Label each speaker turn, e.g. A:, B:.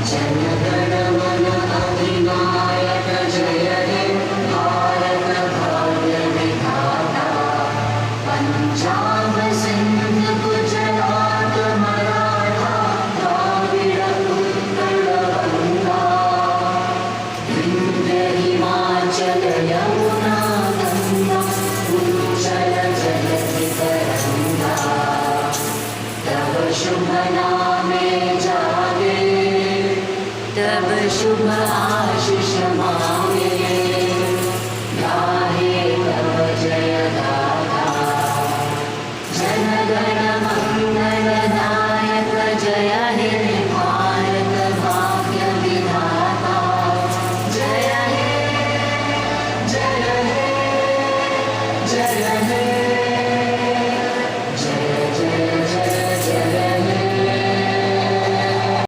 A: जनगणमन अधिनायक जय हे भारत भाग्य विधाता पंजाब सिंध गुजरात मराठा द्राविड़ उत्कल गंगा विंध्य हिमाचल यमुना गंगा उच्चल जयति तरंगा तव शुभ नामे जागे तब शुभ